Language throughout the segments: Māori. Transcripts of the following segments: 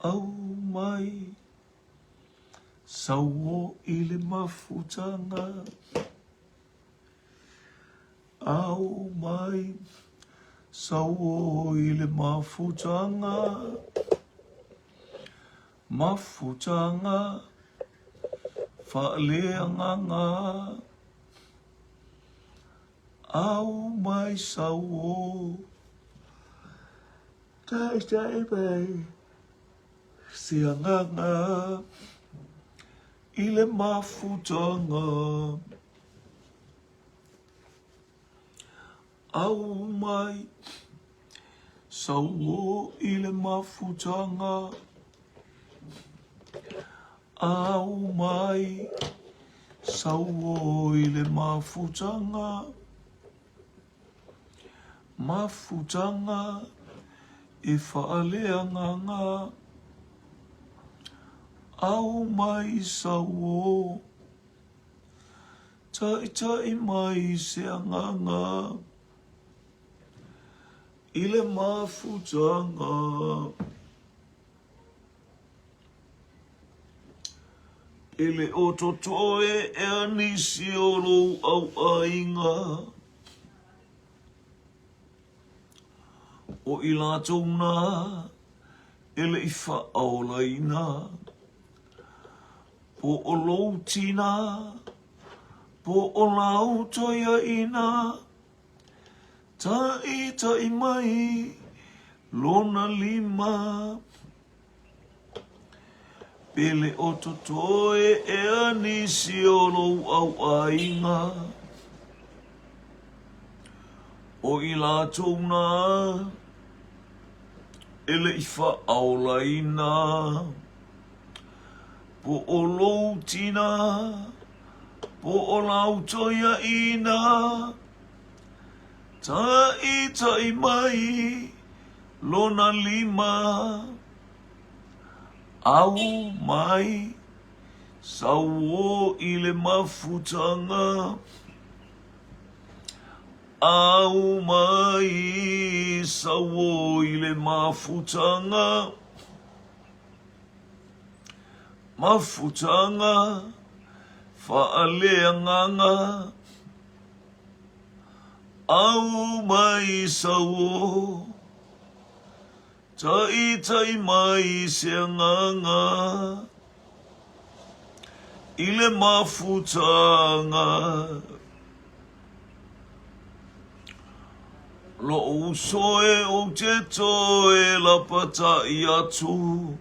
au mai sauo i le mafutanga au mai sauo i le mafutanga whaaleanganga au mai sauo tai bai sianganga i le mafutanga au mai sauo i le mafutanga au mai sauo i le mafutanga e whaaleanganga au mai sauo tai mai seanganga i le mafutanga ele ototoe e anisi o lou au ainga o i lātou nā ele i whaolaina po o lou tina po o lau toia ina tai mai lona lima pele o totoe e anisi o lou au ainga o i lātou nā ele i whaolaina po o lou tina po o lau toia ina tai mai lona lima au mai sauo i le mafutanga au mai sauo i le mafutanga whaaleanganga au mai sauo tai mai seanganga i le mafutanga lo usoe o te toe la patai atu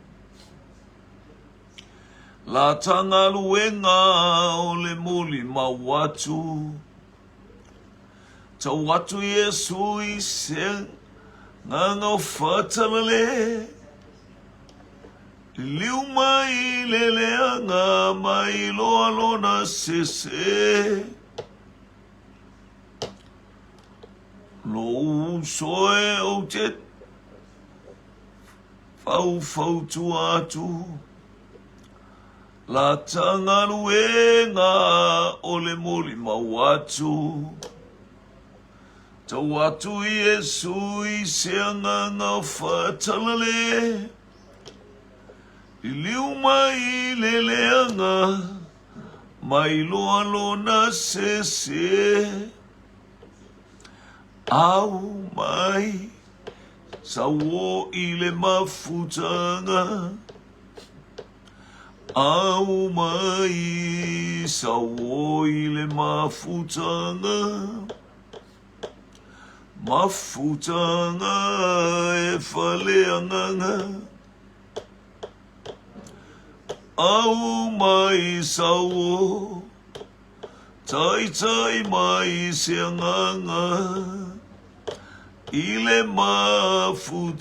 la tanga luenga o le muli mawatu tau watu Yesu i se nganga o whatalale liu mai leleanga mai loa lona sese lo soe o te fau tu atu la tanga luenga o le moli mawatu tau atu Yesu i seanga ngā whatalale i liu mai leleanga mai loa lona sese au mai sauo i le mafutanga au mai sauo i le mafutanga e whaleanganga au mai sauo tai mai seanganga i le mafutanga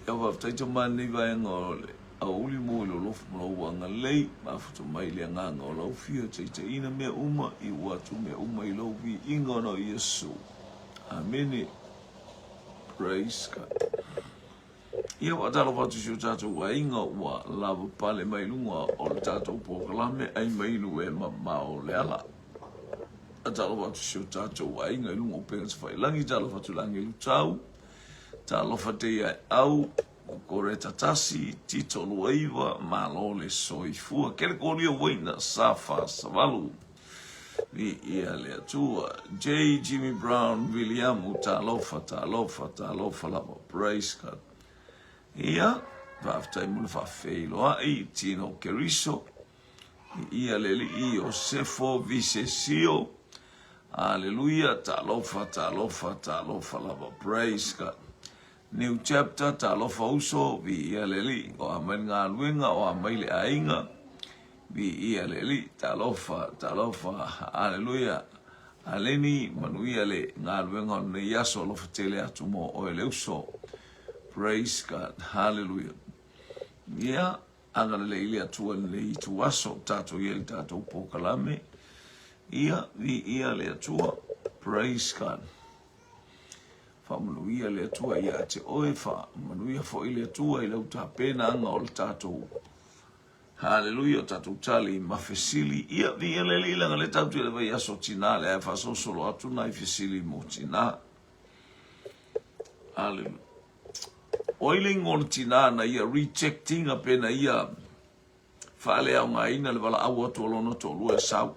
e waftai to mani vai ngole a uli mo lo lofu mo wanga lei mafuto mai le nganga o lo fia te ina me uma i watu me uma i lo vi inga no Yesu amen. Praise God. Ia wa talo watu siu tātou wa inga wa lawa pale mai lunga o le tātou pōkalame ai mai lu e mamao le ala. atalofa atu sio tatou aiga i luga o pega tafailangi talofa atu langi lu tau talofa te ai au kore tatasi tito luaiva malo le soifua kele kolia waina safa savalu vi ia le atua J. Jimmy Brown Williamu talofa lava praise God ia vaftai mule fafeiloa i tino keriso ia le li Josefo Vicesio Hallelujah, talofa lava praise God. New chapter, talofa uso, vi ia leli, o amen ngā luenga, o amaile ainga, vi ia leli, talofa, hallelujah, aleni, manuia le, ngā luenga, ne yaso, lofa tele atu mo, o ele uso, praise God, hallelujah. Ia, anga le ili atua le itu aso, tato ieli tato upokalame, ia, vi ia le atua, praise God. Fa manuia le atua ia te oe fa manuia fo ile atua i lau ta pena anga o le tatou. Hallelujah, tatou tali mafesili. Ia vi ele li langa le tatou le vai aso tina le fa so solo atu na i fesili mo tina. Hallelujah. Oiling on tina na ia rejecting a pena ia fa le au nga ina le vala au atu alono to lua sau.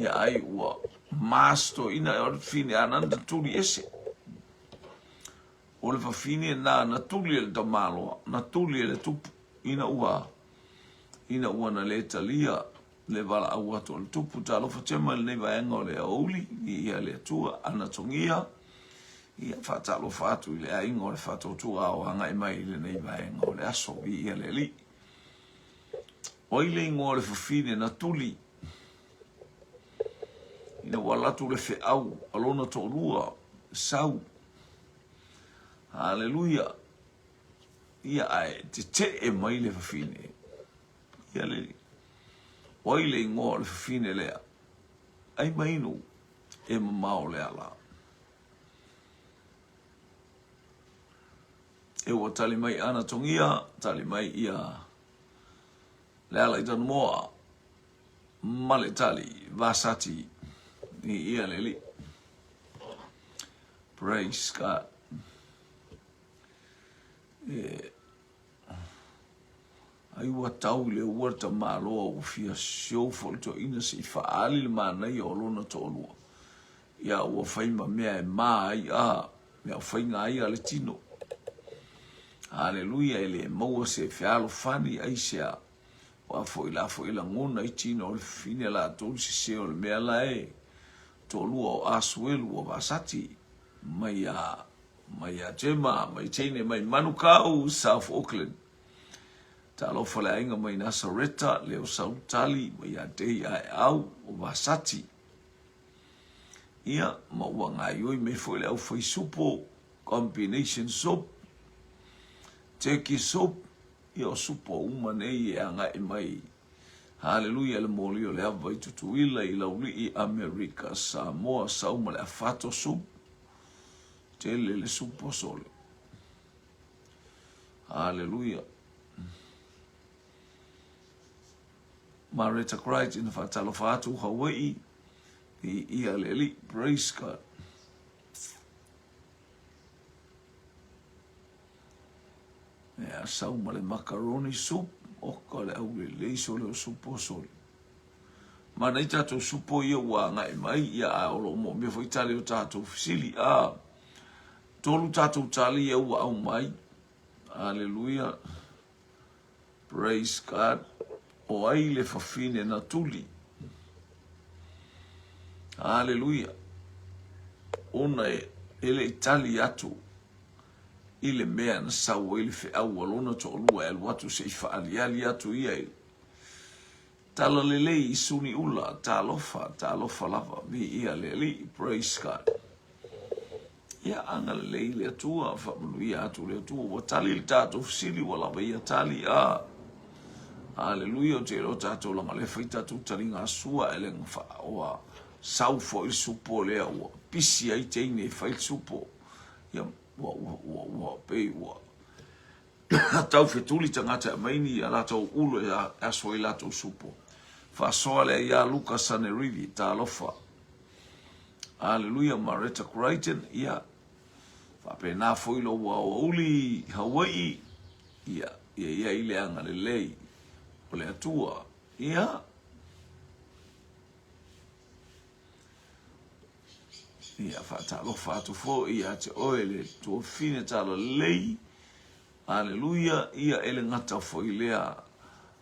Ia ai ua masto ina o fine ananda tuli ese o le fafine na tuli le tamalo na tuli le tupu ina ua na le talia le vala au atu le tupu talo fatema le neva enga o le auli ia le atua ana tongia ia fatalo fatu le ainga o le fatu tua o anga mai le neva enga o le aso ia le li oile ingo le fafine na tuli ina walatu le fe au alona to lua sau hallelujah ia ai te e mai le fine ia le oile ngo le fine le ai mai no e mau le ala e o tali mai ana tongia tali mai ia le ala i tanu moa male tali vasati ni ia leli praise God ai wa tau le warta malo o fia show for to ina si fa ali le mana i olona to lua ia o fai ma mea mai a mea fai ngai ale tino hallelujah ele mo se fialo fani ai sia wa foi la ngona i tino le fine la to se o le mea lai to lua o asuelu o vasati mai a jema mai tene mai manukau South Auckland talo fale ainga mai Nasareta leo sautali mai a dei ai au o vasati ia maua ngai oi me foi le au foi supo combination soup turkey soup ia o supo umanei e anga e mai hallelujah le molio le ava i tutuila i lauli i Amerika Samoa sauma le afato sup tele le supo sole hallelujah Marita Christ in fatalo fatu Hawaii i ia le li praise God ia sauma le macaroni soup o kale au le sole o supo sole. Mana i tatou supo ia ua ngai mai ia a olo mo me foi tali o tatou fisili a tolu tatou tali ia ua au mai. Hallelujah. Praise God. O ai le fafine na tuli. Hallelujah. Ona ele tali atu ile mea na sawa ili fe au walona to olua el watu se ifa aliali atu ia ili. Tala lele isuni ula, talofa lava, vi ia lele, praise God. Ia anga lele ile atua, famulu ia atu le atua, watali ili tato fisili walava ia tali a. Hallelujah, te lo tato langa le faita tu taringa asua ele ngfa oa saufo ili supo lea ua. Pisi ai teine fail supo. Ia wa pe wa tau fetuli tangata maini ala tau ulo ya asoi la tau supo Fasoa le ia Luka Sanerivi ta lofa. Hallelujah, Marita Crichton, ia. Whapena foilo wa uli Hawaii, ia ile anga le lei, o le atua, ia. Ia whatalo whatu fo, ia te oele, tua fine tala lei, hallelujah, ia ele ngata fo ilea,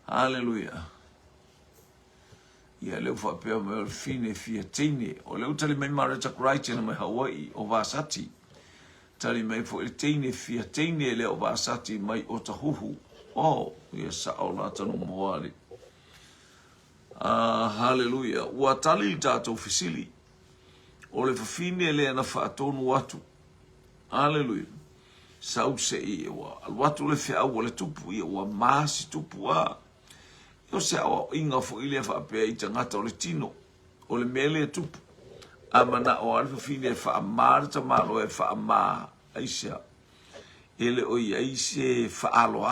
hallelujah. Ia leu whapea me o fine fia teine, o leu tali mai Marita Crichton mai Hawaii, o Vasati. Tali mai fo il teine fia teine le o Vasati mai o tahuhu. Oh, ia sa o la tanu moali. Hallelujah. Ua tali tato fisili. O le fafine le ana whaatonu watu. Hallelujah. Sau se i wa. Al watu le fia au le tupu i wa maasi tupu a. Io se au inga fo ile whaapea i tangata o le tino. O le mele tupu. Amana o alfa fine fa amar ta malo e fa ama aisha ele o aise fa alo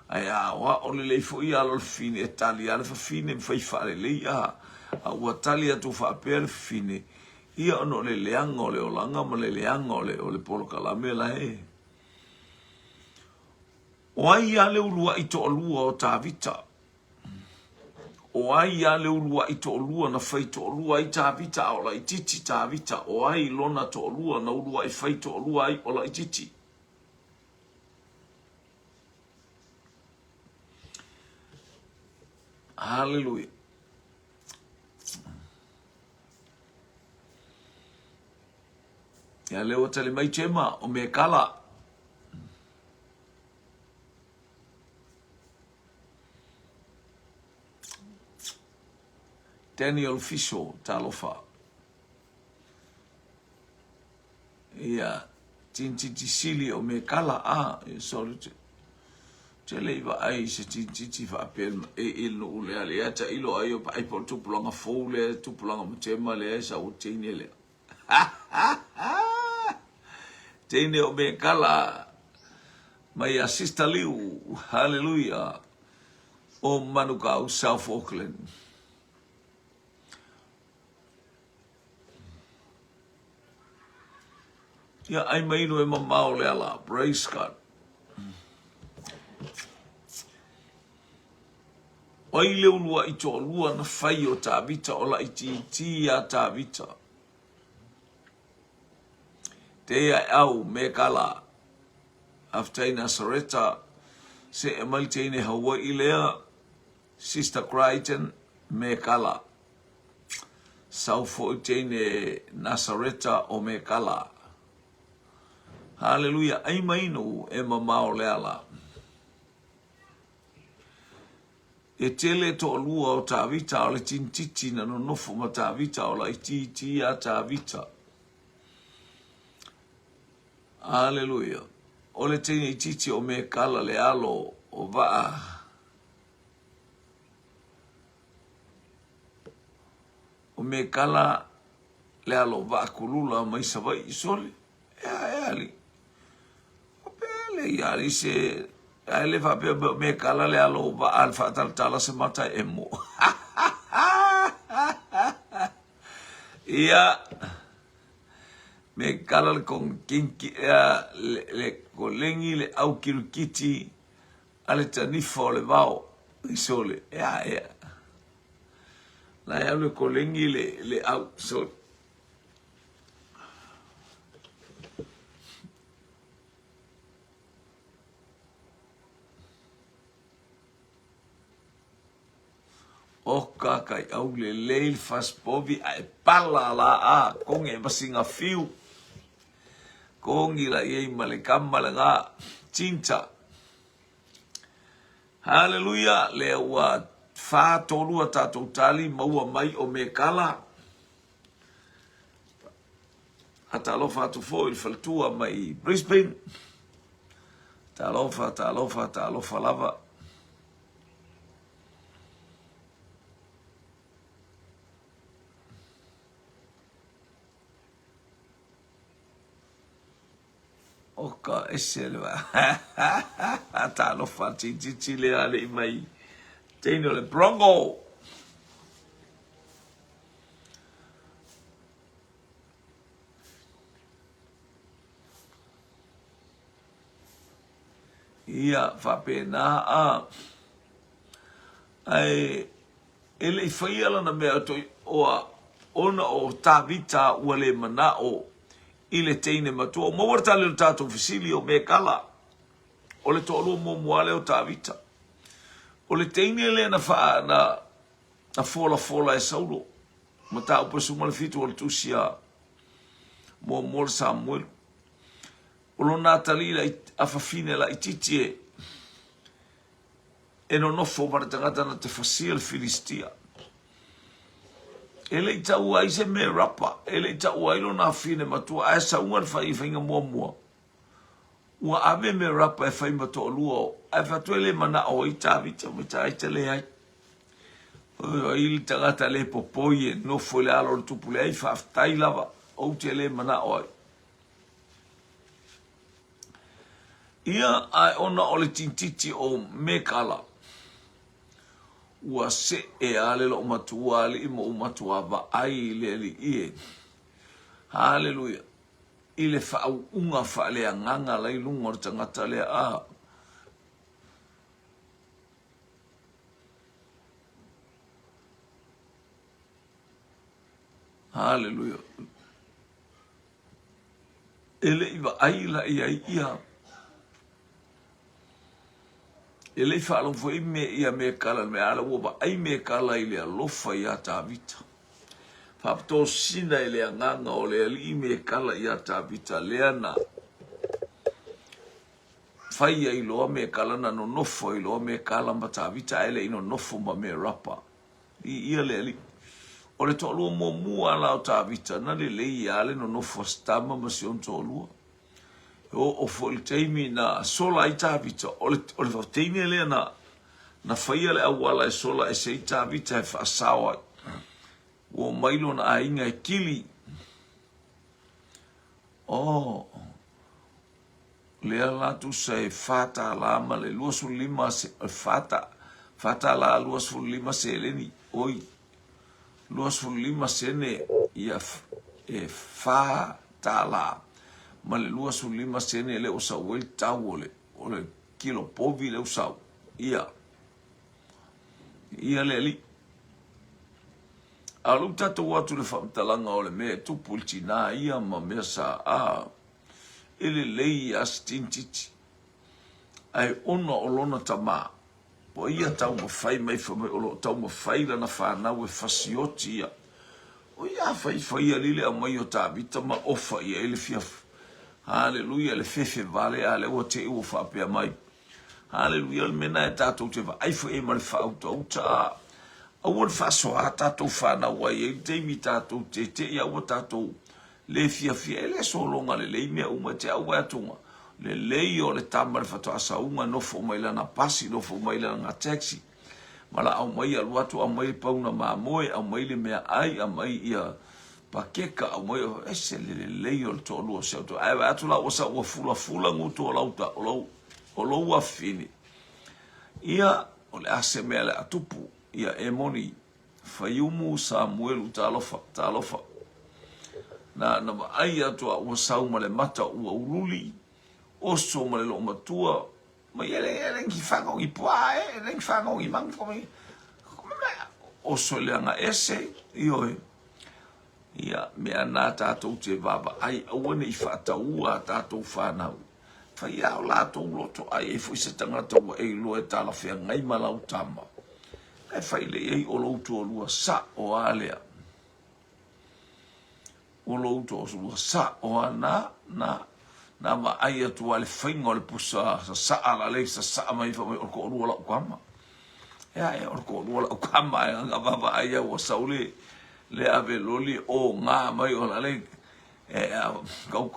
ai wa o le fo ia lo fine Italia alfa fine fa le ia a wa Italia tu fa per fine ia no le leango le olanga mo le leango le o le polo kalamela o ai ale ulua i to lua o Tavita. O ai ale ulua i to lua na fai to lua i Tavita o la i titi Tavita. O ai lona to lua na ulua i fai to lua i o la i titi. Hallelujah. Ia leo tale mai tema o me kala. Daniel Fisher talofa. Ia tinti sili o me kala sorry te leiva ai se tinti fa pel e no ule ale ata ilo ai pa ai por tu planga fole tu planga mtema le sa o tinele. Tene o me kala mai assista liu hallelujah o manuka o South Auckland. Ia ai mai no e mamao le ala, praise God. Oi le ulua i to lua na fai o Tavita o la iti a Tavita. Te au me kala. After ina Sareta se e malteine Hawaii lea, Sister Crichton me kala. Saufo teine Nasareta o me kala. Hallelujah. Ai mai no e mamao le ala. E tele to lua o Tavita o le tintiti na no nofo ma Tavita o la iti a Tavita. Hallelujah. O le tene ititi o me kala le alo o vaa. O me kala le alo vaa kulula mai savai isole. E ali. Ia se ele va me kala le alo va alfa tala se mata emo. Ia me kala con kinki le kolengi le au kirukiti ale tanifo le vao isole. Ia. La ia le kolengi le au so. O kakai au le leil fas povi ai pala la kong e masinga fiu kong ila ye male kamala nga cinta. Hallelujah le wa fa tolu ata totali maua mai o me kala ata lo fa tu fo il faltua mai Brisbane ta lo fa lava. Oka eselva ta lo fa titi le ale mai teine o le Bronco. Ia whapena ai ele whaia lana mea toi oa ona o tāwita ua le mana o i le teine matua. O mawarta le tātou fisili o me kala o le tōlua mo moale o tāwita. O le teine le na wha na fola e saulo. Ma tā upa suma le fitu o le tusia mo le Samuel. O lo Natali la afafine la ititie e no nofo ma tangata na te fasia le Filistia. Ele i tau ai se me rapa, ele i tau ai lo na fine matua, a sa unga fai whainga mua. Ua ave me rapa e whai matua lua, a whatu ele mana o i tāwita, me tā i te le ai. O ili tangata le popoi e nofo le alo le tupu le ai, whaftai lava, o te le mana o ai. Ia ai ona o le tintiti o Mekala. Ua se e ale lo matua ali mo matua va ai le li ie. Haleluia. Ile fa unga fa le nganga lai lunga o tangata le a. Haleluia. Ele iba ai la ia. Ele falo foi me ia me kala me ala wo ai me kala ile lofa ia Tāwita. Fa to sina ile nganga o le ali me kala ia Tāwita le ana. Fai ai lo me kala na no nofo lo me kala ma Tāwita ele ino nofo ma me rapa. Ia le ali. O le tolu mo mua la Tāwita na le ia le no nofo stama ma si on tolu. O foi teimi na sola i Tāwita o le teimi le na whaia le awala e sola e sei Tāwita e whaasawa o mailo na ainga e kili lea latu se fata la ma le luasu lima se fata la luasu lima se leni oi luasu lima se ne ia e fata la ma le lua su lima sene le o sa wel tau o le kilo povi le o sa ia le li alu tato watu le whamtalanga o le mea tupultina ia ma mea sa ele lei as tintiti ai ona o lona tama po ia tau ma fai mai whamai o lo tau ma fai lana whanau e fasioti ia o ia fai alile a mai o Tāwita ma ofa ia ele fiafu. Haleluia le fefe vale ale o te u fa pe mai. Haleluia le mena e tatou te va ai fo e mal fa auto ta. A won fa so a tatou fa na wa e te mi tatou te ia o tatou le fia ele so longa le me uma te au atunga. Le o le tamar fa to asa unga no fo mai lana pasi no fo mai lana taxi. Mala au mai al watu au mai pauna ma moe au mai le mea ai au mai ia pakeka au mai ese le o to lo se to ai atu la o sa o fula nguto lauta o lo wa fini ia o le ase me le atupu ia emoni fayumu Samuel talofa na ai atu o sa uma le mata o ululi o so ma le lo matua ma ele ngi fango i poa ngi fango i mang fo mi o so le nga ese io ia mea nā tātou te vava ai awane I whātaua tātou whānau. Whai au lātou loto ai e fwise tangata ua e loe tāla whea ngai malau tama. Ai whai le ei o loutu o lua sa o alea. O loutu o lua sa o ana na ma ai atu ale whainga o le pusa sa ala le sa mai whamai o ko lua lau kama. Ea e o ko lua lau kama e anga vava ai au o saule le ave loli o ngā mai o lale kau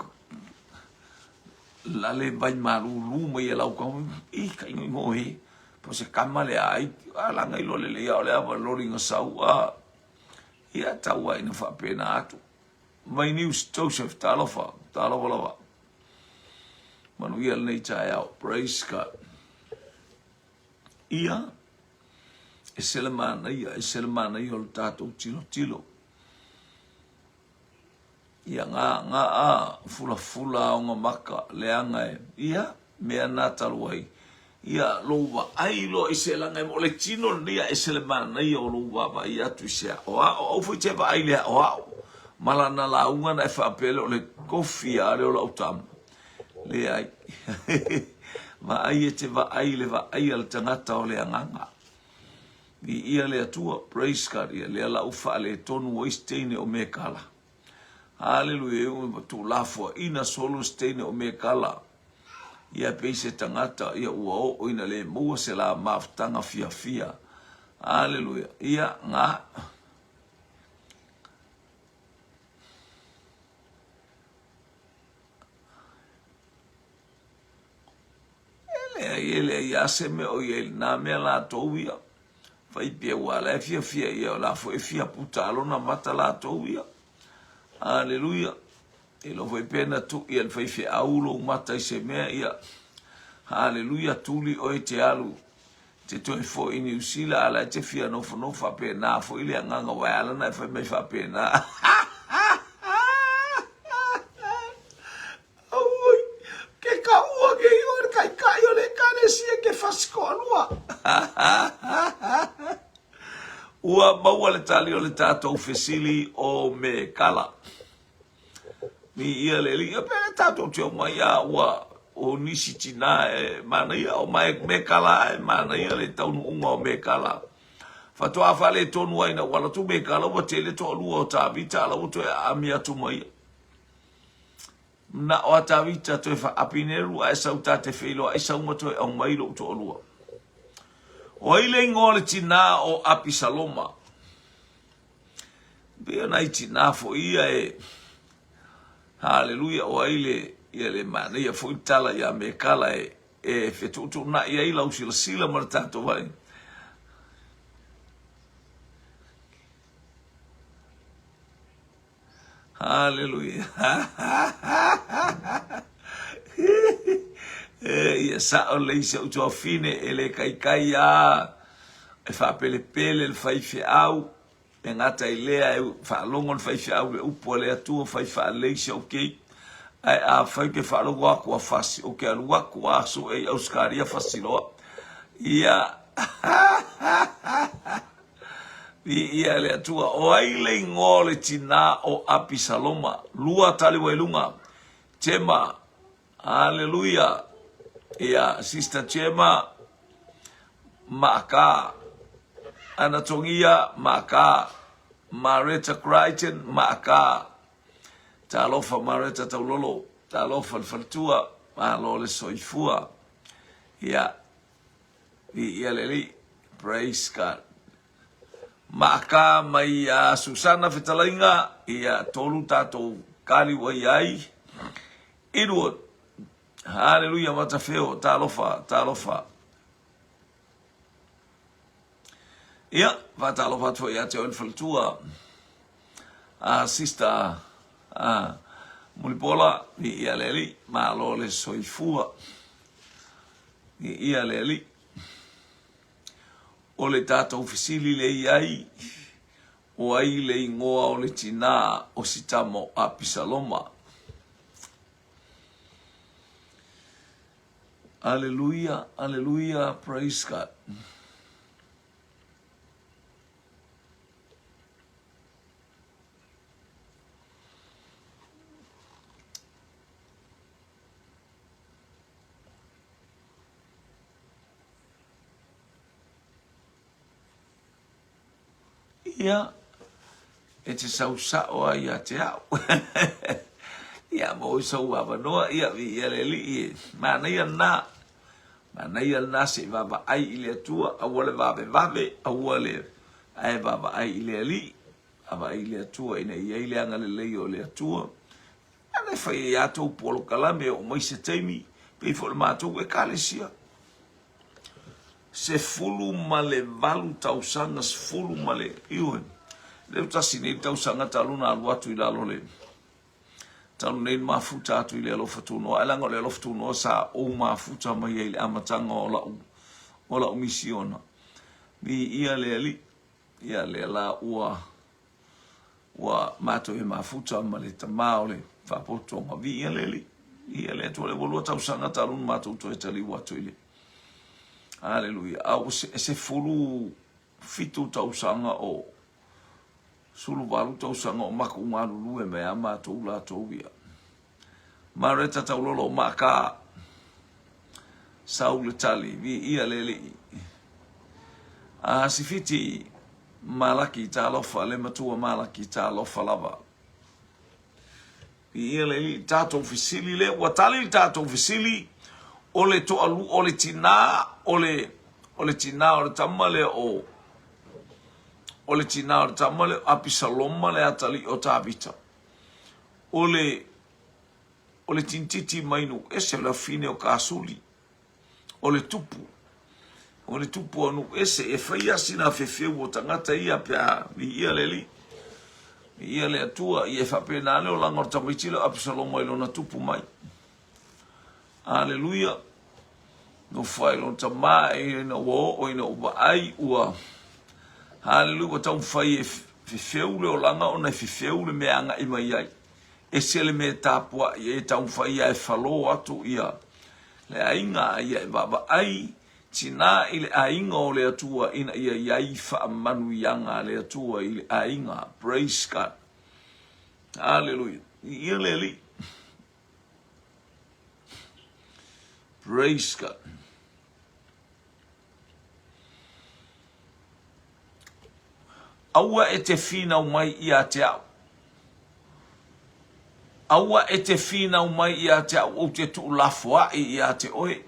lale vai maruru mai e lau kau I ka ingo ingo he po se kama le ai langa I lole le ia o le ava loli nga sau ia taua ina whapena atu mai News Joseph talofa lava manu ia nei tai au praise God ia selemana ia o tatou tilo. Ia ngā fula o ngā maka leanga ia mea nā taluai. Ia loa ai lo iselanga mo le tino nia selemana ia o loa ia tu sia. O foi te vai le o malana la unga na fa pelo le kofia le o lautam. Le ai. Ma ai te va ai al tangata o le anganga. Ia le atua praise God ia le la ufa le tonu o istene o me kala. Hallelujah, tu lafo ina solo stene o me kala. Ia peise tangata ia ua o ina le mua se la maftanga fia. Hallelujah. Ia ngā. Ele ia se me o ele na me la tou ia. Fai pia wala fia ia la fo fia puta alona mata la tou ia. Hallelujah. Elo foi pena tu ia fai fia aulo mata I se mea ia. Hallelujah tuli o te alu. Te toi fo I New Zealand ala te fia no fa pena fo ile nganga wa ala na fai mai fa pena. Oi. Ke ka ua ke io kai o le kane sia ke fasko alua. Ua maua le tali o le tātou fesili o me kala. Mi ia le li, pere tātou te o mai a ua o nisi tina mana ia o mai me kala mana ia le taunu unga o me kala. Fatoa fale tonu aina wala tu me kala wa te le to lua o tā vita ala uto e ami atu mai. Na o tā vita to e fa apineru a esa uta te feilo a esa umato e au mai lo to lua. O ile ngole tina o api saloma. Bea nai tina fo ia Hallelujah o ile ia le mana ia fo itala ia me kala fetutu na ia ila usila sila martato vai. Hallelujah. Ia sa o le isa uto fine ele kai a fa pele fai fe au e ngata ilea fa longon fai fe au upo le atu fai fa le isa okay ai a fai ke fa lo wa fasi o ke alu wa so e auskaria fasilo ia ia le atu o ai le ngole tina o apisaloma lua tali wailunga tema hallelujah. Ia Sister Chema Maka Anatongia Maka Marita Crichton Maka Talofa Marita Taulolo Talofa Faltua Malole Soifua Ia Ia Leli praise God Maka mai Susana Fitalainga Ia tolu tato kali waiai Edward Hallelujah, matafeo, talofa. Ia, talofa tu ia te onfaltua. Sister Mulipola, ni ia leli, malole soifua. Ni ia leli. O le tata ofisili le iai. O ai le ingoa o le tina o sitamo apisaloma. Hallelujah, hallelujah, praise God. Ia, e te sausao ia te au. Ia mo sau wanoa ia ia le li mana ia na se va ai ile tua awole vave awole ai va ai ile li ava ile tua ina ia ile anga le o le tua ana fai ia to polo kalame o mai se temi pe fo ma to e kalesia se fulu male valu tausanga se fulu male iu le tasini tausanga taluna alwatu ila lole talu nei mafuta atu ile alofa tuno alanga le alofa tuno sa o mafuta mai ile amatanga o la misiona Vi ia le ali. Ia le la ua mato e mafuta ma le tamao le whapotonga. Vi ia le ali. Ia le atua le walua tausanga tarun mato uto e tali watu ile. Haleluia. Au se fulu fitu tausanga o sulu walu tausanga o maku ngalulu e mea mato ula touvia. Mareta taulolo maka saule tali. Vi ia le li. Sifiti malaki ta lofa le matua malaki ta lofa lava. Ia le tato fisili le watali tato fisili ole to alu ole tina ole tina ole tamale o ole tina ole tamale apisaloma le atali o tabita ole tintiti mainu ese la fine o kasuli ole tupu anu ese e faia sina fefeu o tangata ia pia ia leli ia le atua ia fapena le o langa o tamaitila apisaloma ilo na tupu mai. Haleluia. No fai lo tamai na wo o ina uba ai ua. Haleluia tau fai fefeu le o langa o na fefeu le meanga ima iai. Ese le me tapua ia tau fai ai falo atu ia. Le ainga ia e baba ai tina ile ainga o le atua ina ia iai fa manu yanga le atua ile ainga. Praise God. Hallelujah. Ia le li. Praise God. Aua e te fina umai ia te au. Aua e te fina umai ia te au o te tu lafua ia te oe.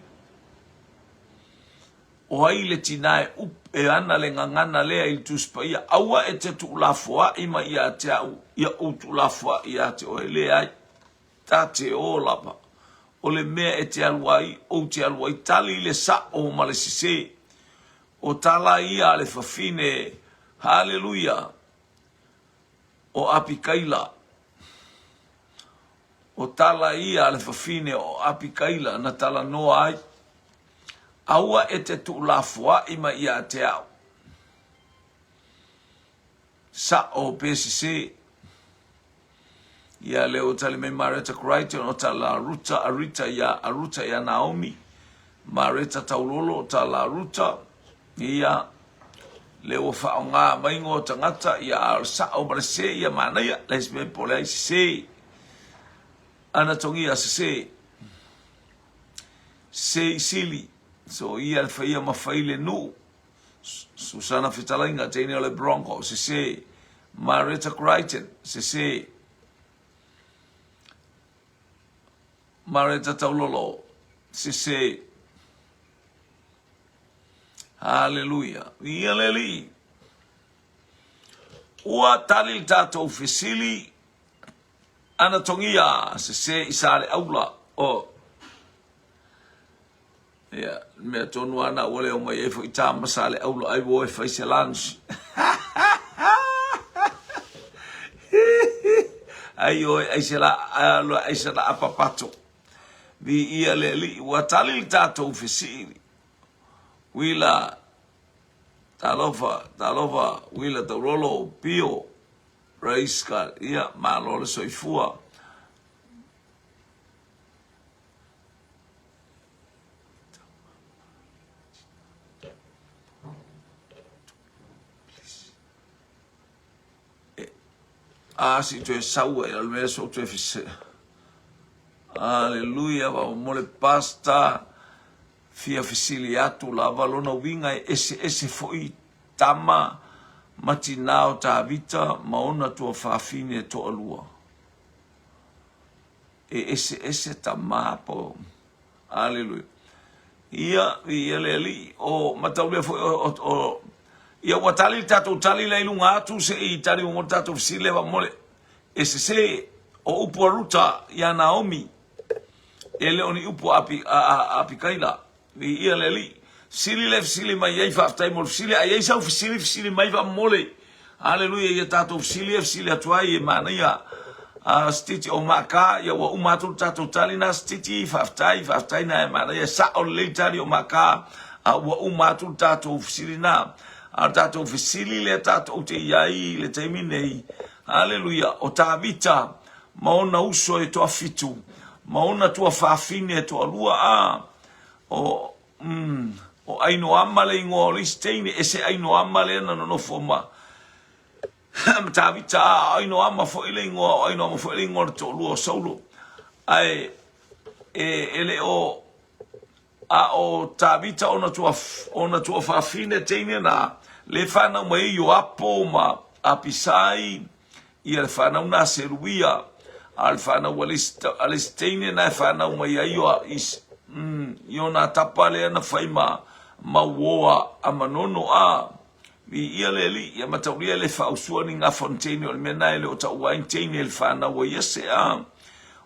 O hai le tinae e ana le ngangana lea il tuspa ia. Aua e te tu lafua ima ia te au. Ia o tu lafua ia te oe le ai. Ta te o lapa. O le mea e te aluai o te aluai tali le sa o male sise. O tala ia le fafine. Haleluia. O apikaila. O tala ia le fafine o apikaila na tala noa ai. Aua e te tu lafua ima ia te au. Sa o PCC. Ia leo tali me Mareta Crichton o tala Aruta ya Naomi. Mareta taulolo o tala Aruta. Ia leo whaonga maingo tangata ia sa o marese ia mana ia lesbe pole ai se. Ana tongi a se sili. So ia le faia mafaile nu. Susana Fitalinga tene o le Bronco se. Mareta Crichton se. Mareta taulolo se. Hallelujah. Ia leli. Ua talil tato fisili. Ana tongia se isale aula. O. Ya, me tonu ana wale o mai e fo itama sale aula ai wo e faise lunch. Ai o ai sela apapato. Vi ia leli ua talil tato fisili. Wila talofa wila taurolo pio praise God ia malole soifua si tu saua al meso tu fise. Hallelujah va mole pasta fia fisili atu la valona winga ese foi tama matinao ta vita maona tua fafine to alua. Ese tama po. Hallelujah. Ia leli o mataule foi o ia watali tato tali la ilunga atu se I tali o tato fisile va mole. Ese se o upo Aruta ya Naomi. Ele oni upo apikaila. Ia leli sili mai ai faftai mo sili ai sa sili mai va mole. Haleluia ia tato sili atuai e mana ia stiti o maka ia wa umatu tato tali na stiti faftai na e mana ia sa o le tali o maka wa umatu tato sili na a tātou fesili le tātou te iai le teimi nei. Haleluia. O tāvita maona uso e toa fitu, maona tua whawhine e toa lua o aino amale ingo o listeine e se aino amale na no foma. Tāvita aino ama fo ile ingo, aino ama fo ile ingo to lua saulo. Ai ele o tāvita ona tua whawhine teine na le whanau mai o apo ma apisai ia le whanau na seruia al whanau alisteine na whanau mai aioa io na tapale ana whaima mauoa a manono vi ia le li ia matauria le whausua ni ngā fontaine o le mena ele o ta uain teine le whanau ia se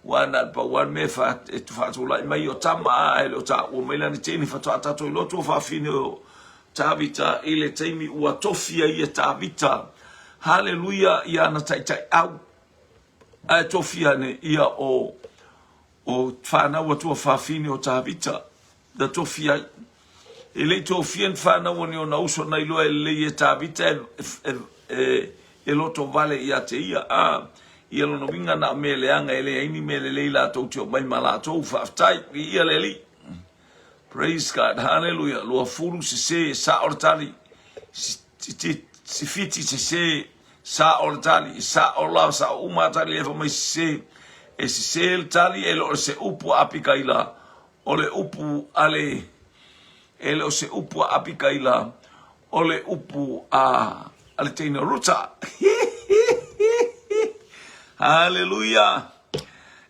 wana pa wan me fa e tu fa tu lai mai o tama ele o ta o melani teine fa ta to lo tu fa fino tāvita ile teimi ua tofia ia tāvita. Haleluia ia na tai au. A tofia ne ia o whanau atua whawhine o tāvita. Da tofia. Ele tofia n whanau ni o na uso na iloa ele ia tāvita e loto vale ia te ia. Ia lono winga na meleanga ele aini mele leila tau teo mai malatou whaftai. Ia le li. Praise God, hallelujah. Lua furu se sa ortali, si fiti se sa ortali, sa orla sa umatali eva mai se el tali ele se upu apikaila, ole upu ale, ele se upu apikaila, ole upu ale teina ruta. Hallelujah.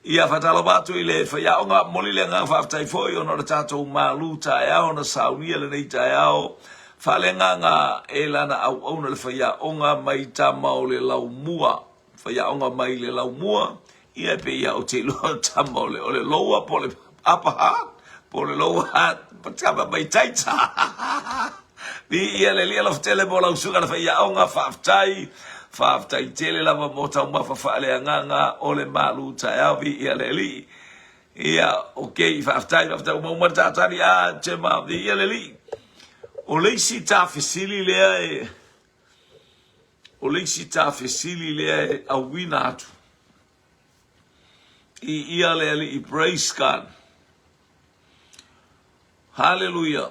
Ia fatala batu ile fa ya onga molile nga fa tai foi ona tato maluta ya ona saunia le nei tai ao fa le nga elana au ona le fa ya onga mai tama o le laumua fa ya onga mai le laumua ia pe ya o te lo tama o le loa po le apa po le loa pataba mai taita vi ia le lia lo tele bola usuga fa ya onga fa tai whaftai tele lava mota umafa whaale anganga o le malu tai awi ia le li. Ia, okei, whaftai umar tātari te mawi ia le li. O leisi tā whesili lea a wina atu. Ia le li, praise God. Hallelujah.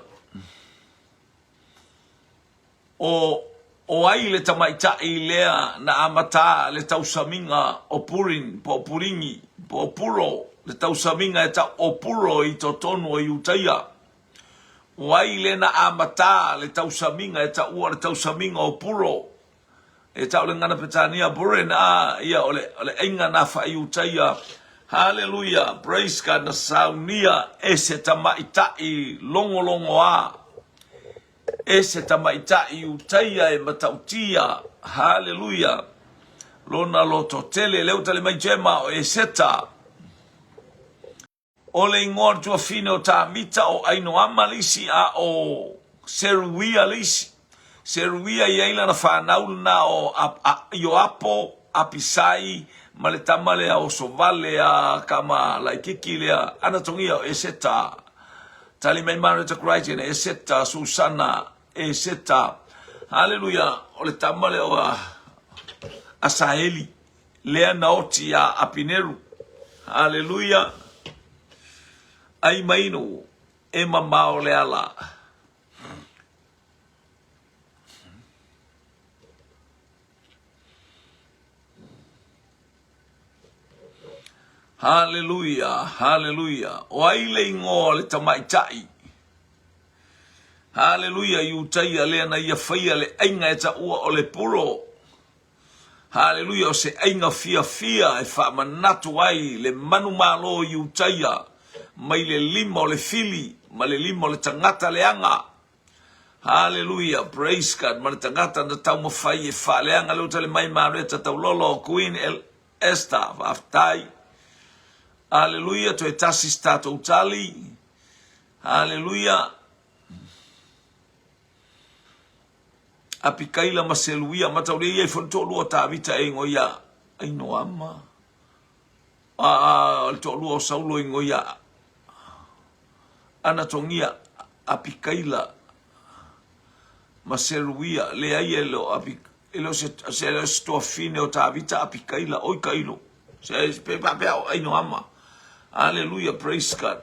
O ai le tamaitai lea na amata le tausaminga o purin, po puringi, po puro, le tausaminga e ta o puro i totonu o iutaia. O ai le na amata le tausaminga e ta ua le tausaminga o puro. E ta ole ngana petania purin ia ole inga na fa iutaia. Hallelujah, praise God na saunia e se tamaitai longo e se tamaitai utaia e matautia. Hallelujah. Lona loto tele leo tale mai jema o e seta. Ole ingor tua fine o tāvita o aino amalisi o seruia lisi. Seruia i aila na whanau na o ioapo apisai ma le tamale o sovale kama laikiki lea anatongia o e seta. Tali mai manu te Christ e seta Susana e seta. Hallelujah. O le tamale o Asaeli. Lea naoti apineru. Hallelujah. Ai maino e mamao le ala. Hallelujah, hallelujah. O aile ingo le tamaitai. Hallelujah, iutai le na ia faia le ainga e ta ua o le puro. Hallelujah, o se ainga fia e wha manatu ai le manu malo iutai mai le lima o le fili, ma le lima o le tangata le anga. Hallelujah, praise God. Ma le tangata na tau mawhai e wha le anga leo tale mai mareta tau lolo Queen Esther, waftai. Hallelujah, to e tasi stato utali. Hallelujah. Apikaila maseluia matauria e fonto lua tāvita e ngoia. Ai no ama. To lua saulo e ngoia. Anatongia apikaila. maseruia le ai elo api elo se sto fine o tavita api kaila oi kailo se pe ai no ama. Hallelujah, praise God.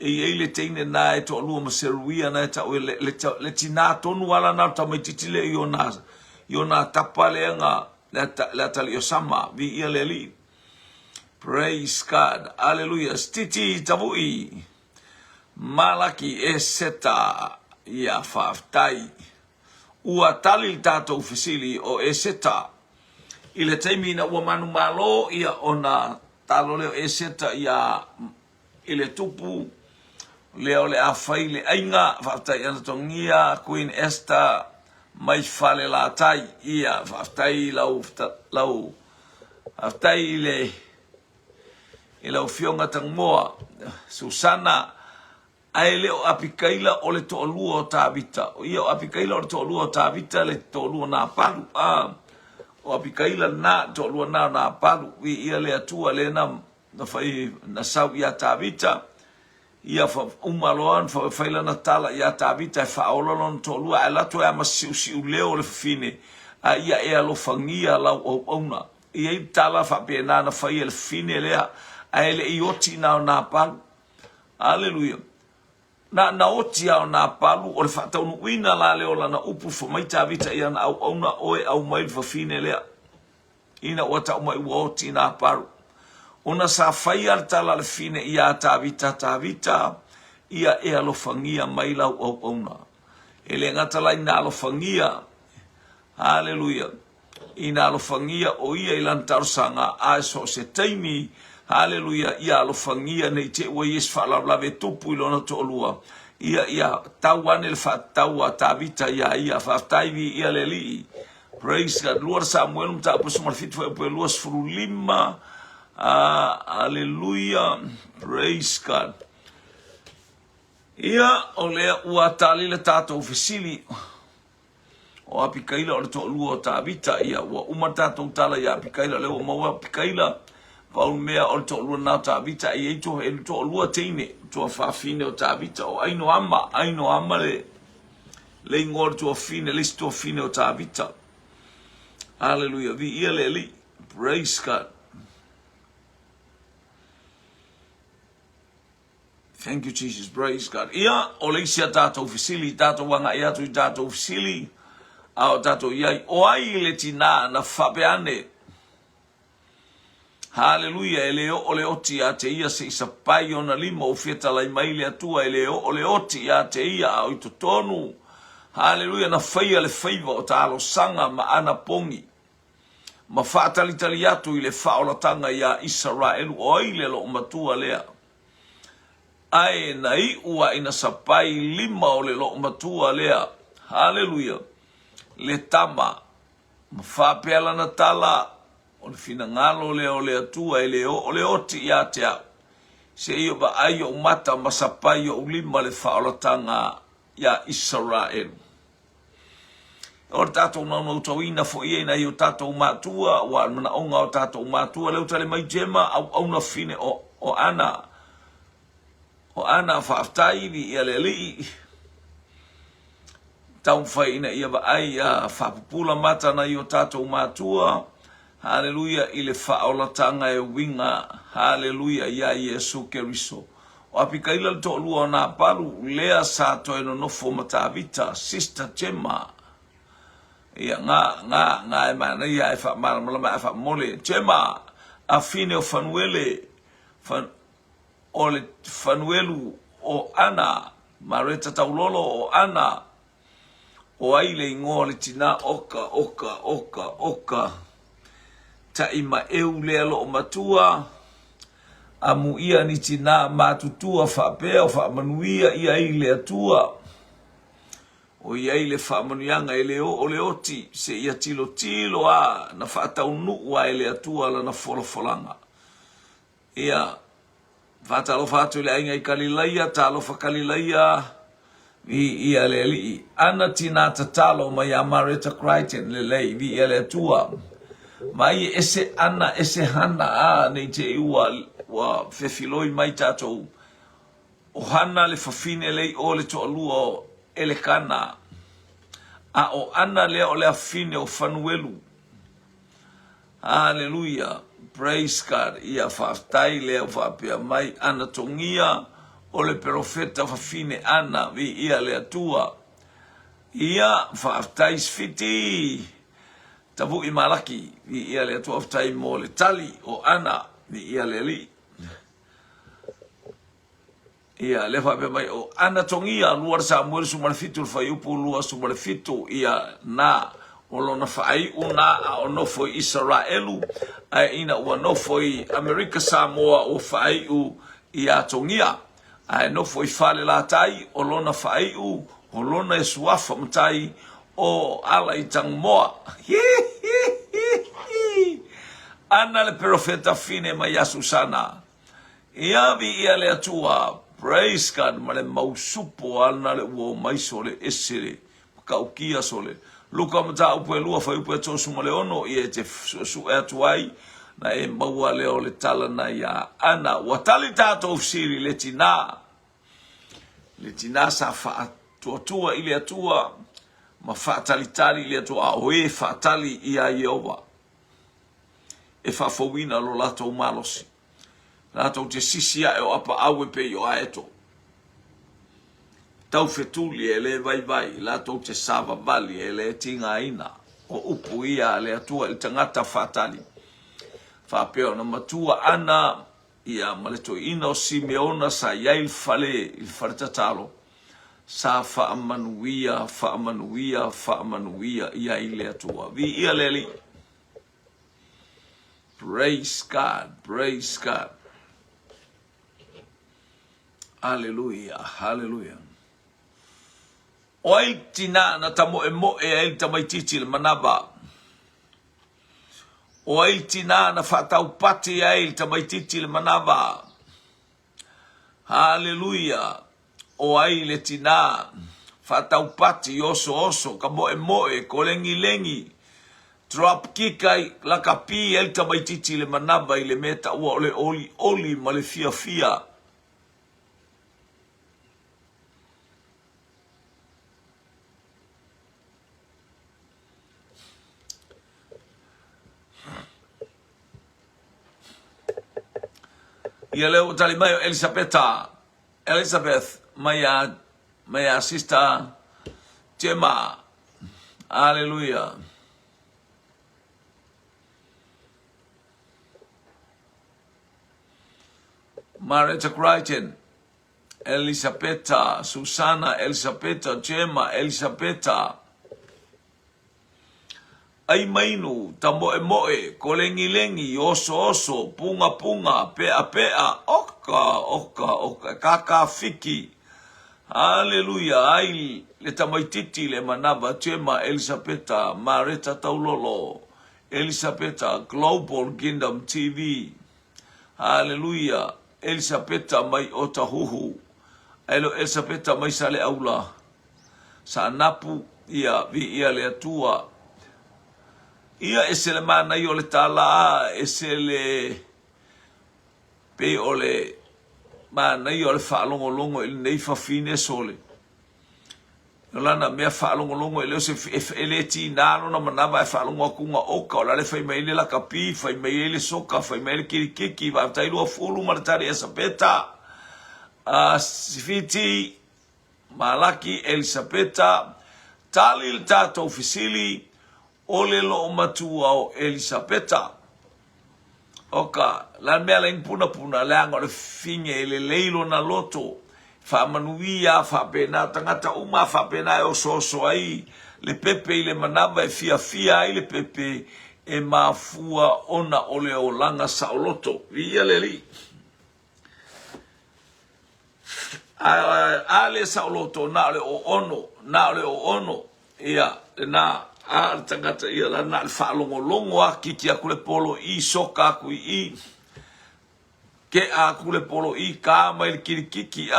E le teine na e to lua maseruia na ta le tina tonu ala na ta mai titile yo na tapale nga la tali yo sama vi ia le li. Praise God. Hallelujah. Stiti tabui Malaki e seta ia faftai ua tali tato ufisili o e seta ile taimi na ua manu malo ia ona talo leo e seta ia ile tupu leo le afai le ainga faftai anatongia Queen Esther mai fale la tai ia faftai lau faftai ile o fionga tangmoa Susana ai leo apikaila o le to'olua o tāvita. O ia o apikaila o le to'olua o tāvita le to'olua nā palu. O apikaila nā to'olua nā palu. Ia le atua le na whai na sau ia tāvita. Ia umaloan whaila na tala ia tāvita e whaololon to'olua. E lato e ama siu leo le fine. Ia e alofangia lau au auna. Ia i tala whapena na whai le fine lea. Ai le ioti nā palu. Hallelujah. Na oti au na palu o le whataunu uina la leo la na upu fo mai tāvita ia na au na oe au mai fine lea. Ina o ta mai ua oti na palu. Ona sa whai tala le fine ia tāvita ia e alofangia mai lau au na. Ele ngata lai na alofangia. Hallelujah. Ina alofangia o ia ilan tarusanga a so se taimi. Hallelujah, ia alofangia nei te ua yes whalaulawe tupu ilona to'olua. Ia tauane le whataua tāvita ia whaftaivi ia le li. Praise God. Luar Samuel mta apusu marfitu e pue luas furu lima. Hallelujah. Praise God. Ia o lea ua tali le tātou fisili. O apikaila o le to'olua o tāvita ia ua umatatou tala ia apikaila leo maua apikaila. Paul mea o to'olua nā tāvita i eito e to'olua teine toa whawhine o tāvita o aino ama le ingor toa fine, le toa fine o tāvita. Hallelujah, vi ia le li, praise God. Thank you Jesus, praise God. Ia o le isia tātou fisili, tātou wanga ia tu i tātou fisili, au tātou iai, o ai le tina na whapeane. Hallelujah, eleo ole oti a te ia se isa pai ona lima o fieta lai maile atua eleo ole oti a te ia au i tonu. Hallelujah, na whaia le whaiva o tālo sanga ma ana pongi. Ma whaatalitali atu i le whaolatanga ia Israelu o ile lo matua lea. Ai nai ua ina sapai lima o le lo matua lea. Hallelujah, le tama. Ma whapela na tala. O le fina ngalo leo le atua e leo o le oti ia te au. Se iyo ba aio umata masapai o ulima le whaolatanga ia Israel. O le tatou nauna utawina fo ia ina i o tatou matua, o almana onga o tatou matua, leo tale mai jema au na fine o ana. O ana whaaftai ia le li. Tau whai ina ia ba ai whapupula mata na i o tatou matua. Hallelujah, ile whaolatanga e winga. Hallelujah, ia Yesu Keriso. O apikaila le to'olua na paru, lea sa to eno nofo matavita, Sister Gemma. Ia nga e mana ia e whamaramala e whamole. Gemma, a fine o Fanuele, o le Fanuelu o Ana, Mareta taulolo o Ana, o aile ingoa le tina oka. Ta ima eu lea lo matua, amu ia ni tina matutua whapea o whamanuia ia i lea tua. O ia i le whamanuianga e leo o leoti, se ia tilo na whaatau nuua e lea tua la na wholofolanga. Ia, whaatalo whaatu le ainga i Kalilaia, talo whakalilaia, ia le li. Ana tina tatalo mai a Marita Crichton le lei, vi ia lea tua. Mai ese ana ese hana nei te iua wa fefiloi mai tatou o hana le fafine lei o le to'alua elekana a o ana lea o lea fine o fanuelu. Hallelujah. Praise God. Ia whaftai lea o whapea mai ana tongia o le profeta whafine ana vi ia lea tua. Ia whaftai sfiti. Tavu i malaki vi ia lea tua whaftai mo le tali o ana vi ia lea li. Ia le whapea mai o ana tongia luar Samuel sumalefitu le whaiupu luar sumalefitu ia na o lona whaai una a o nofo i Israelu a ina ua nofo i Amerika Samoa o whaai u i a tongia a nofo i whale la tai o lona whaai u o lona e suafa mtai o ala i tangmoa. Ana le profeta fine mai asu sana ia vi ia le atua. Praise God, ma le mausupo ana le uo maiso le esere ka ukia sole luka mata upe lua fa upe to suma le ono i te su atuai na e maua le o le tala na ia ana watali tato ofsiri le tina sa fa tua ile atua ma fa talitali ile atua o e fa tali ia Yehova e fa fowina lo lato malosi lato te sisia e o apa awe pe yo aeto tau fetuli e le vai lato te sava vali e le tinga ina o upu ia le atua il tangata fatali fa peo na matua ana ia maleto ina o Simeona sa yail fale il fartatalo sa fa amanuia ia ile atua vi ia leli. Praise God. Hallelujah. Oi tina na tamo e mo e el tamaititi le manaba. Oi tina na fatau pati e el tamaititi le manaba. Hallelujah. Oi le tina fatau pati oso kamo e mo e kolengi drop kikai la kapi el tamaititi le manaba i le meta ua le oli ma le fia. Ia leo tali mai Elizabeth maya sister Gemma. Hallelujah. Marita Crichton, Elisabetta, Susana, Elisabetta, Gemma, Elisabetta. Ai mainu, tamo e moe, kolengi, oso, punga, pea, oka, kaka fiki. Hallelujah, ai le tamaititi le manaba, Gemma, Elisabetta, Marita Taulolo, Elisabetta, Global Kingdom TV. Hallelujah. Elisabetta mai o tahuhu. Elo Elisabetta mai sale aula. Sa napu ia vi ia le atua. Ia esele mana i o le tala esele pe o le mana i o le whaalongolongo ili nei whawhine sole. Lana mea whaalongolongo ili o se ele ti nalo na manaba e whaalongo akunga oka o lale whai maile la kapi, whai maile soka, whai maile kirikiki, wa tairua fulu maratari Elisabetta, sifiti, malaki Elisabetta, tali il tato ofisili, ole lo matua o Elisabetta. Oka, lan mea la puna leanga le finge ele leilo na loto. Fa manuia, fa pena, tangata uma, fa pena e oso ai, le pepe i le manaba e fia ai le pepe e mafua ona ole o langa saoloto. Via le li. Ale saoloto na ole o ono, ia, na, tangata ia la na fa longo a kiki akule polo i soka aku i. Ke a kule polo i ka mai kirikiki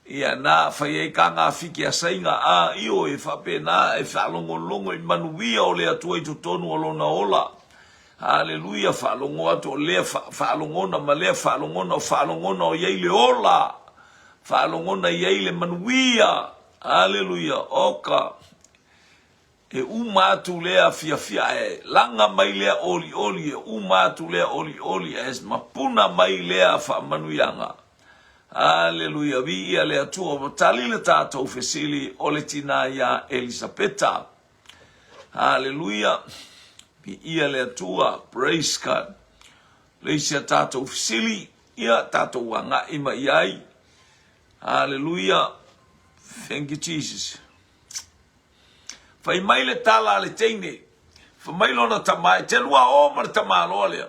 ia na fai ka nga fiki a sainga io e fa pena e fa longo i manuia o le atua i tutonu o lona ola Haleluia, whaalongo atu o lea whaalongona ma lea whaalongona o iei le ola. Whaalongona iei le manuia. Haleluia, oka. E umatu lea fia e langa mai lea oli e umatu lea oli e mapuna mai lea whaamanuianga. Haleluia, vi ia lea tua talile tātou fesili o le tina ia Elisabeta. Haleluia. Ia lea tua, praise God. Leisia tātou fisili, ia tātou wanga ima iai. Hallelujah. Thank you, Jesus. Fai mai le tala le teine. Fai mai lona tamai, te lua o mar tamalo lea.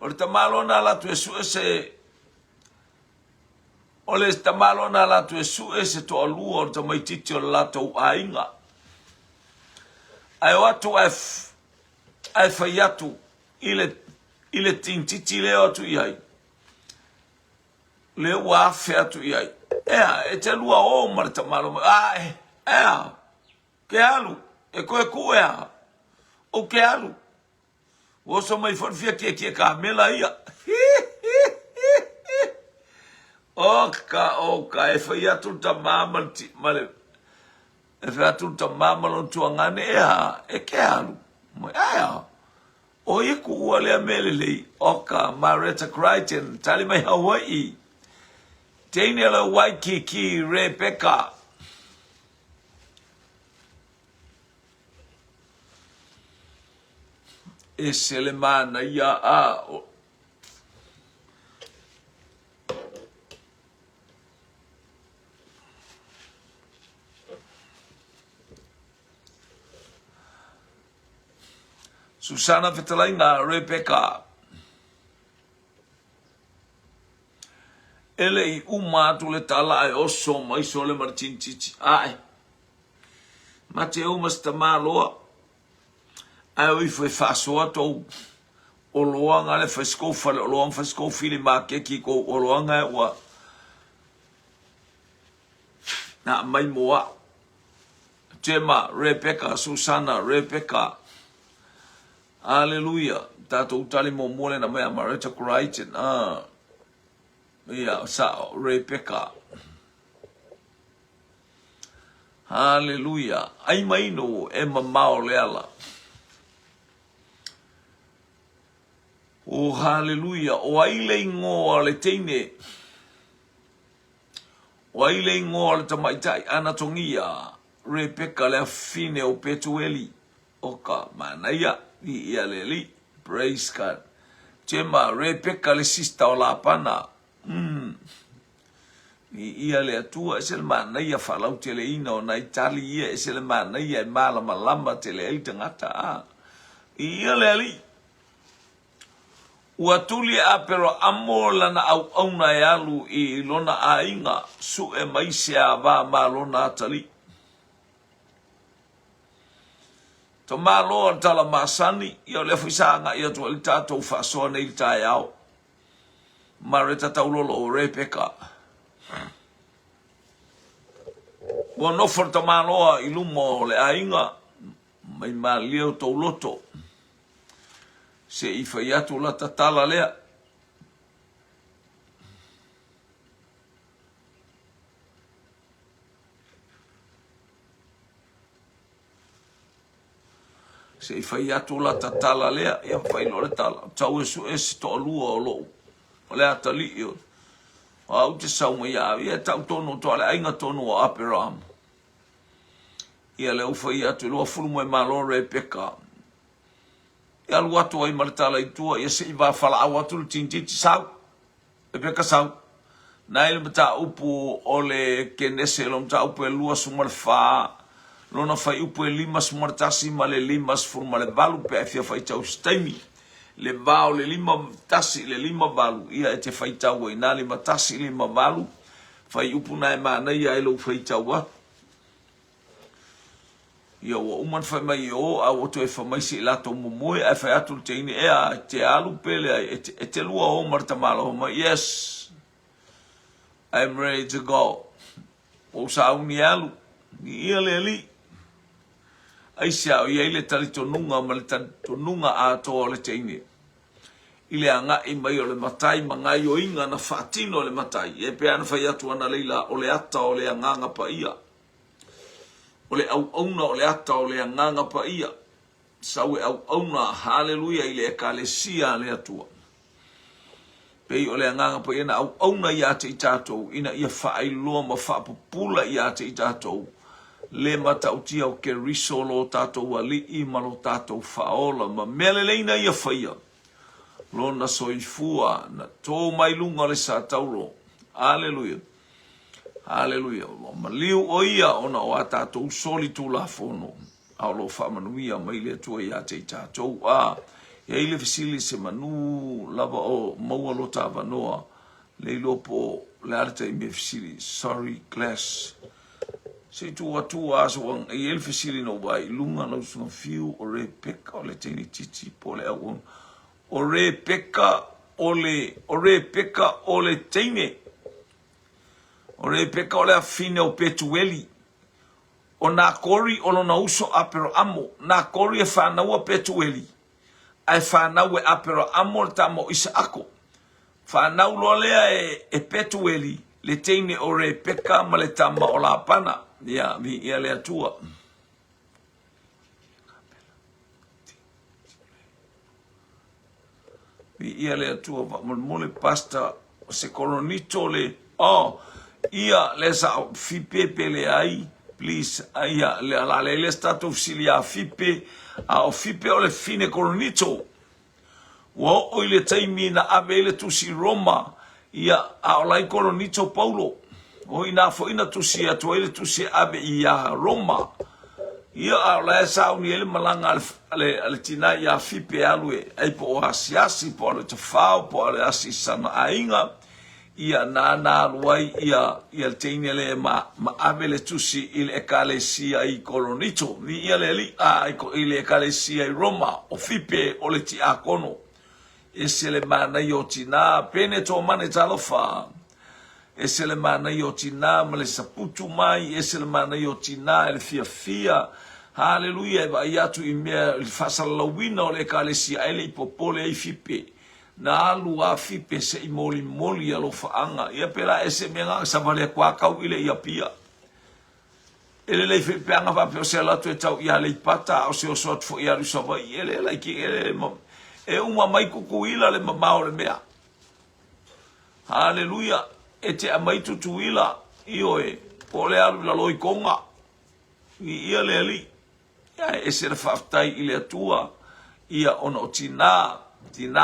O le tamalo na la tu esu ese. O le tamalo na la tu esu ese to alua o le tamai titi o la tau ainga. Ai watu ai fai atu ile tintiti leo atu iai. Le ua fe atu iai. E te lua o marita malo. Ke alu. E koe ku ea. O ke alu. Woso mai forfia kia ka mela ia. Oka e fai atu ta mama male. E fai atu ta mama lon tuangane ea. E ke alu. Ea. O iku ua lea melelei. Oka Marita Crichton. Tali mai Hawaii. Teine la Waikiki Rebecca. E selemana ia a. Susana Vetelaina Rebecca. Ele I umatu le tala e oso mai so le martinchichi. Ai. Mate o mastama loa. Ai o foi fasoa to o loanga le fasco fale o loanga fasco fili ma ke ki ko o loanga wa. Na mai moa. Gemma, Rebecca, Susana, Rebecca. Hallelujah. Tato utali mo mole na mai Marita Crichton. Ia sa Rebecca. Hallelujah. Ai mai no e mamao leala. O hallelujah. O ai le ingoa le teine. O ai le ingoa le tamaitai anatongia. Rebecca le fine o Petueli. Oka manaia ia le li. Praise God. Gemma Rebecca le sista o la pana. Ia le atua e le mana ia whalau te le ina o na itali ia e le mana ia e malama lama te le eita ngata ia le ali. Ua tuli a pero amo lana au na e alu I lona a inga su e maise a va ma lona atali. To ma loa tala masani ia le fuisanga ia tu el tatou whasoa nei tai au. Marita taulolo o Rebecca. Wa no forta manoa I lumo le ainga mai ma leo tau loto. Se I fai atu la tatala lea. Se I fai atu la tatala lea. Ia fai lo le tala. Tau esu esi to alua o loo. O le atali io. Au te sauma ia. Ia tau tono to ale ainga tono o Aperam. Ia le ufa ia tu loa fulu moe malo Rebecca. Ia lu atu ai maritala I tua. Ia se I va fala au atu le tintiti sau. Rebecca sau. Na ele mta upu o le kenese lo mta upu e lua sumar fa. Lona fai upu e limas martasi ma le limas furma le valu pe e fia fai tau staimi. Le vao le lima tasi le lima valu. Ia e te fai tau e na lima tasi lima valu. Fai upu na e mana ia e lo fai tau atu. Ia wa uman fai mai o a woto e fai mai si lato momoe e fai atu te ini ea te alu pele e te lua o marta malo ma yes I'm ready to go o sa uni alu ni ia le li ai sia ia ile tali tonunga ma le tali tonunga a to le teine ile anga I mai o le matai mangai o inga na fatino le matai e pe ana fai atu ana leila o le ata o le anganga pa ia o le au auna o le ata o le anganga pa ia sawe au auna haleluya ile ekalesia le atua pei o le anganga pa ia na au auna ia te itato ina ia fai loa ma fa popula ia te itato le matautia o ke riso lo tato wali I malo tato faola ma meleleina ia faia lona soifua na tō mai lunga le sa tauro. Haleluya. Haleluya. Ma liu o ia ona o a tātou soli tū la fono. Ao lo whamanuia mai le tua ia te tātou. Ia ile fisili se manu lava o maua lo tā wanoa. Le lopo le arita I me fisili. Sorry, glass. Se tu aso wang I ele fisili no wai. Lunga no sunga fiu o re peka o le teini titi po le au o re peka o le teine. O re peka o le afine o petueli. O nā kori o lona uso apero amo. Nā kori e whanau a petueli. Ai whanau e apero amo le tamo isa ako. Whanau loa lea e petueli. Le teine o re peka ma le tama o la pana. Ia, mi ia lea tua. Ia le atua mole pasta se colonito le ia le sa fipe le ai please ia le stato ufisilia fipe o fipe o le fine colonito o ile taimi na avele tu si Roma ia o lai colonito Paulo o ina fo ina tu si atu ile tu si ave ia Roma ia a la sa uni ele malanga ale tina ia fipe alue ai po asiasi po le tafao po le asisana ainga ia nana luai ia teinele ma avele tusi il ekalesia I colonito ni ia le li il ekalesia I Roma o fipe o le ti akono ese le mana yo tina pene to mane talofa ese le mana yo tina ma le saputu mai ese le mana yo tina el fia haleluya va iatu I mea il fasalawina o le kalesia ele popole ai fipe na alu a fipe se I moli alo faanga ia pela ese menga sa vale kwa kau ile ia pia ele le fipe anga va pe se la tu tau ia le pata o se o sot fo ia rusa va ele la ki ele e uma mai kukuila le mamao le mea haleluya e te amai tutuila io e o le alu la loi konga ia le ali ia e se le whaftai I le atua ia ono tina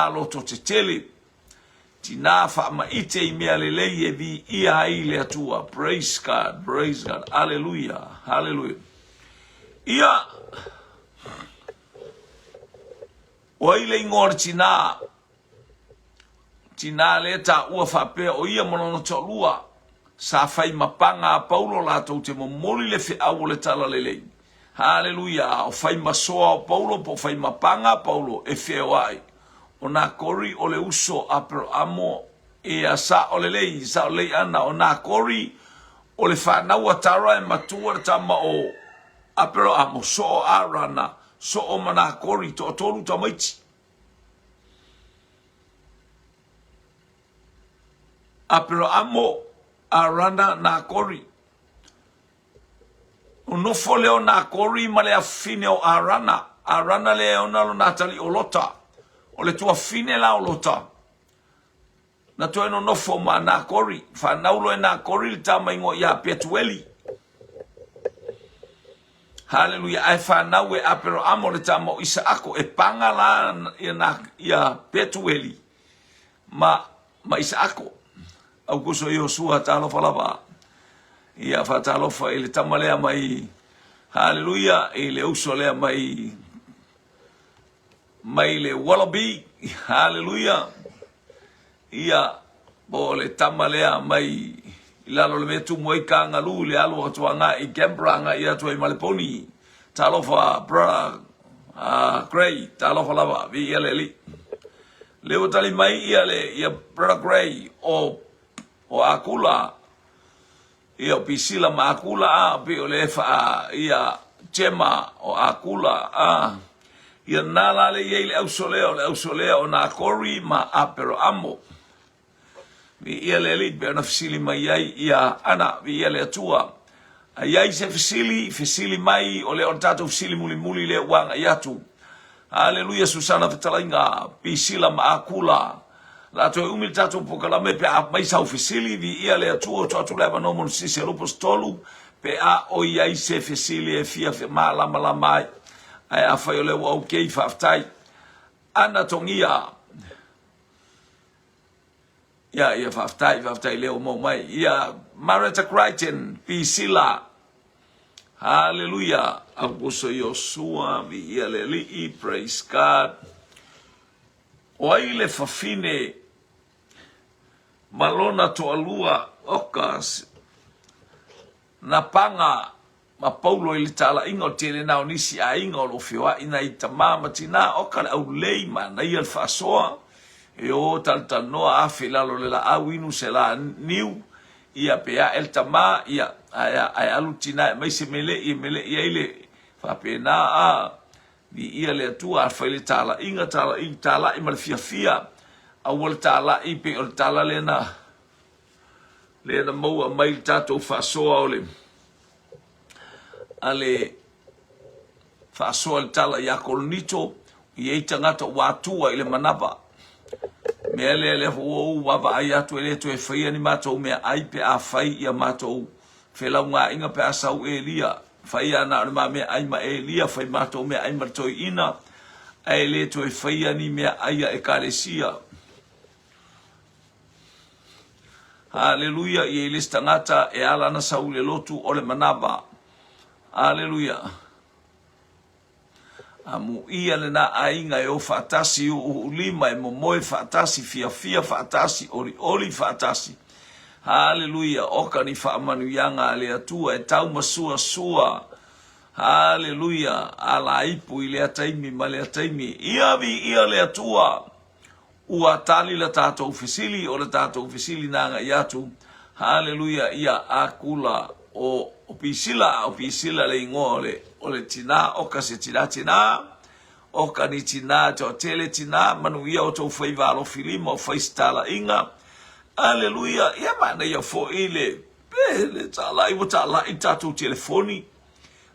loto te tele tina whaama ite I mea le lei e vi ia I le atua praise God hallelujah ia o I le ingor tina le ta ua whapea o ia monono tolua sa fai mapanga a Paulo la tau te momoli le fe au le tala le lei haleluya o fai masoa o Paulo po fai mapanga Paulo e feo ai o na kori o le uso apero amo e a sa o le lei sa o lei ana o na kori o le whanau atara e matua tama o apero amo so o arana so o mana kori to tolu tamaiti apero amo arana na kori o no foleo na kori ma le afine o arana le ona lo natali o lota o le tua fine la o lota na to eno no fo ma na kori fa naulo na kori le tama ingo ya petueli haleluya ai fa nawe apero amo le tama o Isaako e panga la ya petueli ma Isaako au kuso Yosua talo falava ia fatalofa ile tamalea mai haleluya ile uso lea mai le wallaby haleluya ia bole tamalea mai ilalo le metu moi kanga lu le alo atuanga I gembranga ia tu maleponi talofa bra Gray talofa lava vi ele li le utali mai ia bra Gray o akula ia pisila makula a pe ole fa ia Chema o Akula ia nala le ye le ausoleo na kori ma apero amo vi ia le lit be na fisili mai ia ana vi ia le atua ai se fisili mai o le ortato fisili muli le wanga yatu. Haleluya Susana Vitalainga pisila ma Akula la to umil tato pokala me pe mai sa fisili vi ia le atua to leva no mon sisi lupus tolu pe a o ia se fisili e fia ma la mai ai a fai le wa okay faftai ana tongia ia faftai le mo mai ia Marita Crichton pisila. Hallelujah. Abuso Yosua vi ia le li, praise God. Oai le fafine malona to alua okas na panga ma paulo ili tala ingo tele na onisi a ingo lo fiwa ina itamama tina oka le au leima na ia fasoa e o talta noa a filalo le la awinu se la niu ia pea el tama ia ai alutina mai se mele ia ile fa pena a vi ia le tua fa ile tala inga tala i mal fia a wol tala i pe ol tala lena mo mai tato fa so ole ale fa so al tala ya kolnito i tangata watua ile manapa mele le ho wa ya to ele to fa ni mato me ai pe a fai ia mato fela nga inga pe asau elia fai ana ma me ai ma elia fai mato me ai marto ina ai le to fai ni me ai e kalesia. Haleluya ye listangata e ala na saule lotu ole manaba. Haleluya. Amu ia le na ainga e o fatasi u lima e momoe fatasi fia fatasi oli fatasi. Haleluya oka ni fa manuyanga ale atua e tau masua. Haleluya ala ipu ile ataimi male ataimi ia le atua ua tali la tato ufisili o la tato ufisili nanga yatu. Haleluya ia akula o pisila le ingole ole tina oka se tina oka ni tina to tele tina manuia o to fai valo filimo fai stala inga. Haleluya ia mana ia fo ile pele tala i tato telefoni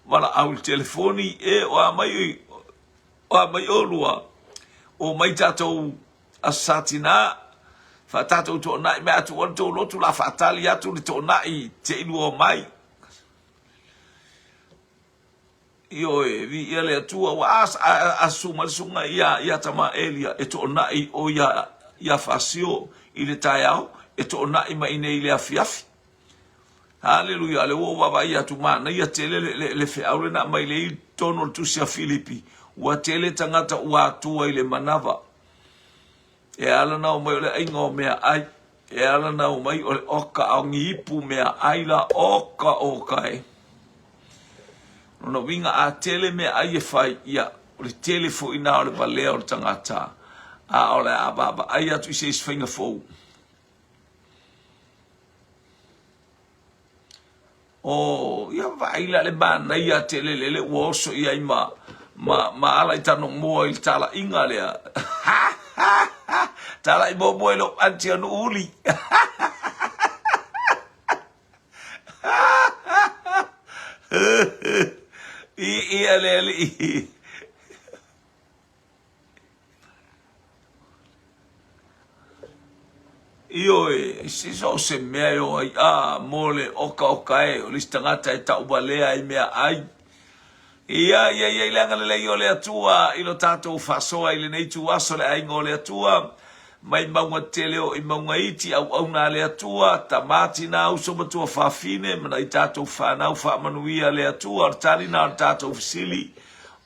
wala au telefoni e o mai olua o mai tato asatina fa tato to na me atu on to lotu la fatali atu to na i te inu o mai io e vi ele tua wa asuma sunga ia tama elia e to na i o ia fasio ile taiao e to na i mai nei le afiafi. Haleluya le wo wa ia tu mana ia tele le fe aule na mai le tono tu sia Filipi wa tele tangata wa tua ile manava e ala na o mai ole ingo mea ai e ala na o mai ole oka au ngipu mea ai la oka e no vinga a tele mea ai e fai ia ole tele fo ina ole balea ole tangata a ole a baba ai atu i se isfinga fo o ia vai la le bana ia tele le woso ia ima ma ala itano mo il tala inga le tala i bobo elo anti anu uli i ale io e si so se meo ai mole oka e o listangata e tau balea i mea ai ia langa le io le atua ilo tato fasoa ile nei tu aso le aingo le atua mai maunga teleo i maunga iti au na le atua tamati na au soba tua fafine mana i tato whanau whamanuia le atua artari na tato fisili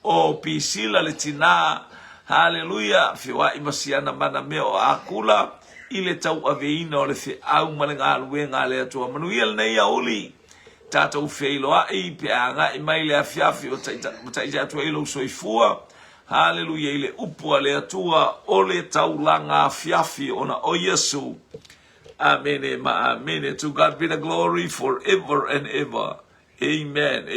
o pisila le tina. Haleluya fiwa imasiana mana meo akula ile tau aveina o le fe au malenga aluenga le atua manuia le nei auli tata ufeilo ai pe anga i mai le afiafi o taita atua ilo soifua. Haleluya ile upua le atua o le taulanga afiafi ona o Yesu. Amen ma amen. To God be the glory forever and ever. Amen.